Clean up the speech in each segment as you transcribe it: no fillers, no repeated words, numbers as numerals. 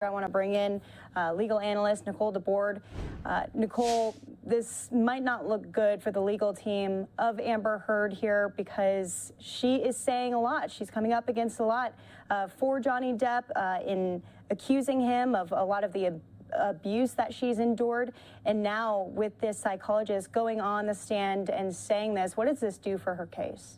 I want to bring in legal analyst Nicole Deborde. Nicole, this might not look good for the legal team of Amber Heard here because she is saying a lot. She's coming up against a lot for Johnny Depp in accusing him of a lot of the abuse that she's endured. And now with this psychologist going on the stand and saying this, what does this do for her case?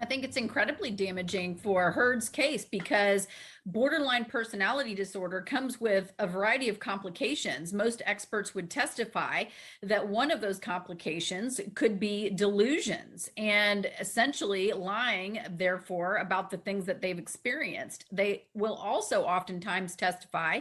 I think it's incredibly damaging for Heard's case because borderline personality disorder comes with a variety of complications. Most experts would testify that one of those complications could be delusions and essentially lying, therefore, about the things that they've experienced. They will also oftentimes testify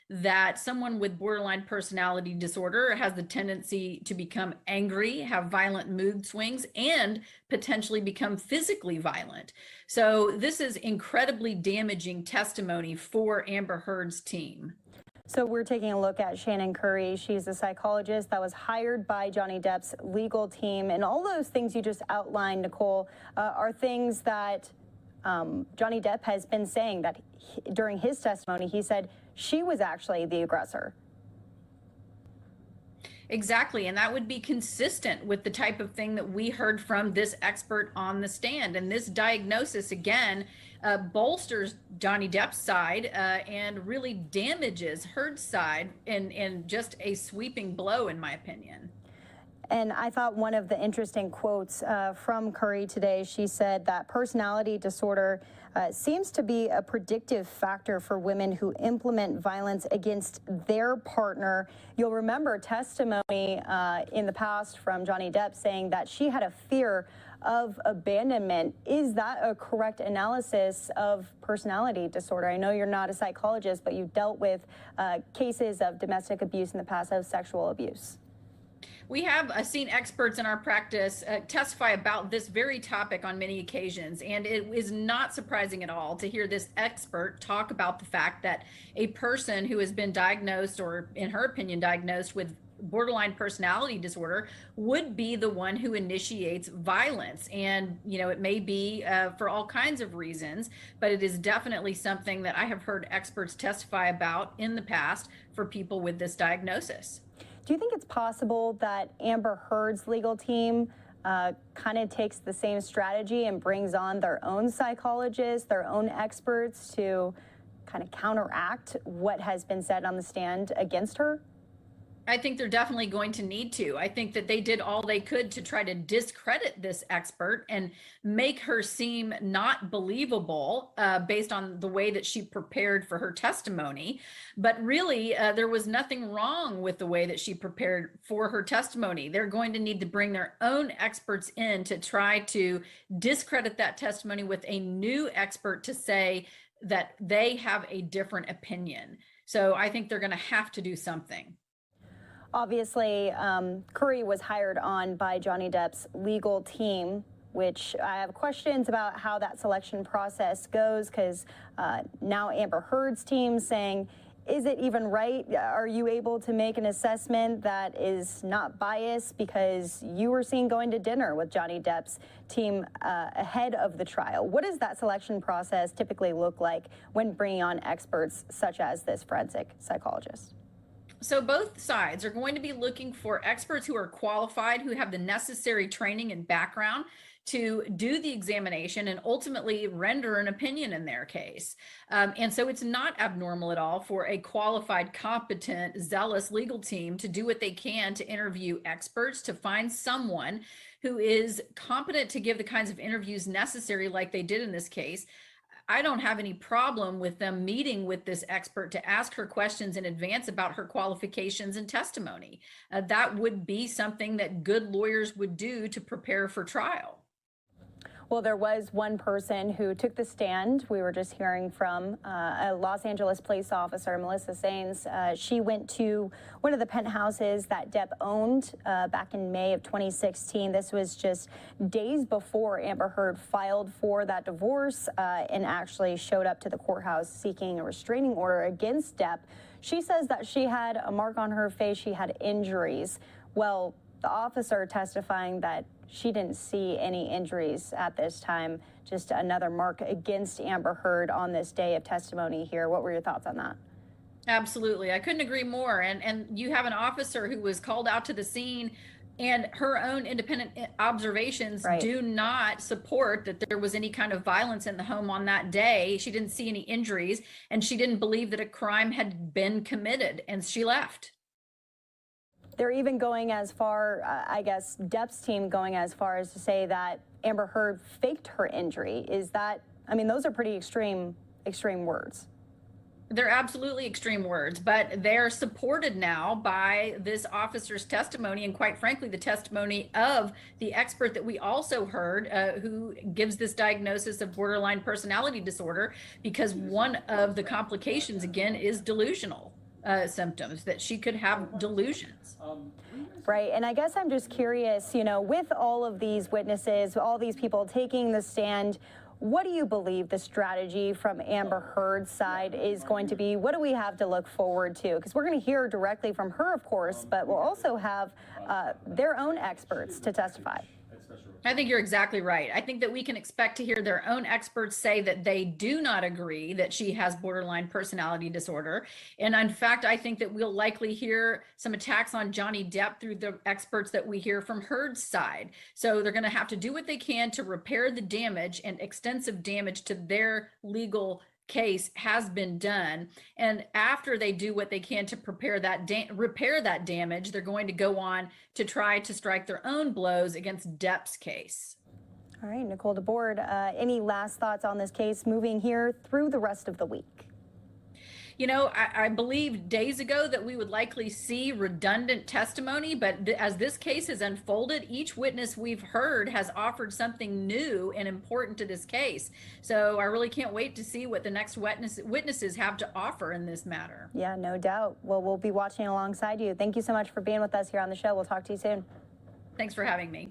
that someone with borderline personality disorder has the tendency to become angry, have violent mood swings, and potentially become physically violent. So this is incredibly damaging testimony for Amber Heard's team. So we're taking a look at Shannon Curry. She's a psychologist that was hired by Johnny Depp's legal team. And all those things you just outlined, Nicole, are things that Johnny Depp has been saying that during his testimony, he said she was actually the aggressor. Exactly, and that would be consistent with the type of thing that we heard from this expert on the stand. And this diagnosis, again, bolsters Johnny Depp's side and really damages Heard's side in just a sweeping blow, in my opinion. And I thought one of the interesting quotes from Curry today, she said that personality disorder seems to be a predictive factor for women who implement violence against their partner. You'll remember testimony in the past from Johnny Depp saying that she had a fear of abandonment. Is that a correct analysis of personality disorder? I know you're not a psychologist, but you've dealt with cases of domestic abuse in the past, of sexual abuse. We have seen experts in our practice testify about this very topic on many occasions, and it is not surprising at all to hear this expert talk about the fact that a person who has been diagnosed, or in her opinion diagnosed, with borderline personality disorder would be the one who initiates violence. And, you know, it may be for all kinds of reasons, but it is definitely something that I have heard experts testify about in the past for people with this diagnosis. Do you think it's possible that Amber Heard's legal team kind of takes the same strategy and brings on their own psychologists, their own experts to kind of counteract what has been said on the stand against her? I think they're definitely going to need to. I think that they did all they could to try to discredit this expert and make her seem not believable based on the way that she prepared for her testimony. But really, there was nothing wrong with the way that she prepared for her testimony. They're going to need to bring their own experts in to try to discredit that testimony with a new expert to say that they have a different opinion. So I think they're going to have to do something. Obviously, Curry was hired on by Johnny Depp's legal team, which I have questions about how that selection process goes, because now Amber Heard's team saying, is it even right? Are you able to make an assessment that is not biased because you were seen going to dinner with Johnny Depp's team ahead of the trial? What does that selection process typically look like when bringing on experts such as this forensic psychologist? So both sides are going to be looking for experts who are qualified, who have the necessary training and background to do the examination and ultimately render an opinion in their case. And so it's not abnormal at all for a qualified, competent, zealous legal team to do what they can to interview experts, to find someone who is competent to give the kinds of interviews necessary like they did in this case. I don't have any problem with them meeting with this expert to ask her questions in advance about her qualifications and testimony. That would be something that good lawyers would do to prepare for trial. Well, there was one person who took the stand. We were just hearing from a Los Angeles police officer, Melissa Saenz. She went to one of the penthouses that Depp owned back in May of 2016. This was just days before Amber Heard filed for that divorce and actually showed up to the courthouse seeking a restraining order against Depp. She says that she had a mark on her face. She had injuries. Well, the officer testifying that she didn't see any injuries at this time, just another mark against Amber Heard on this day of testimony here. What were your thoughts on that? Absolutely. I couldn't agree more. And you have an officer who was called out to the scene, and her own independent observations Right. do not support that there was any kind of violence in the home on that day. She didn't see any injuries, and she didn't believe that a crime had been committed, and she left. They're even going as far, I guess, Depp's team going as far as to say that Amber Heard faked her injury. Is that, I mean, those are pretty extreme words. They're absolutely extreme words, but they're supported now by this officer's testimony, and quite frankly, the testimony of the expert that we also heard, who gives this diagnosis of borderline personality disorder, because one of the complications, again, is delusional symptoms, that she could have delusions. Right. And I guess I'm just curious, you know, with all of these witnesses, all these people taking the stand, what do you believe the strategy from Amber Heard's side is going to be? What do we have to look forward to? Because we're going to hear directly from her, of course, but we'll also have their own experts to testify. I think you're exactly right. I think that we can expect to hear their own experts say that they do not agree that she has borderline personality disorder. And in fact, I think that we'll likely hear some attacks on Johnny Depp through the experts that we hear from Heard's side. So they're going to have to do what they can to repair the damage, and extensive damage to their legal case has been done. And after they do what they can to repair that damage, they're going to go on to try to strike their own blows against Depp's case. All right, Nicole Deborde, any last thoughts on this case moving here through the rest of the week? You know, I believe days ago that we would likely see redundant testimony, but as this case has unfolded, each witness we've heard has offered something new and important to this case. So I really can't wait to see what the next witnesses have to offer in this matter. Yeah, no doubt. Well, we'll be watching alongside you. Thank you so much for being with us here on the show. We'll talk to you soon. Thanks for having me.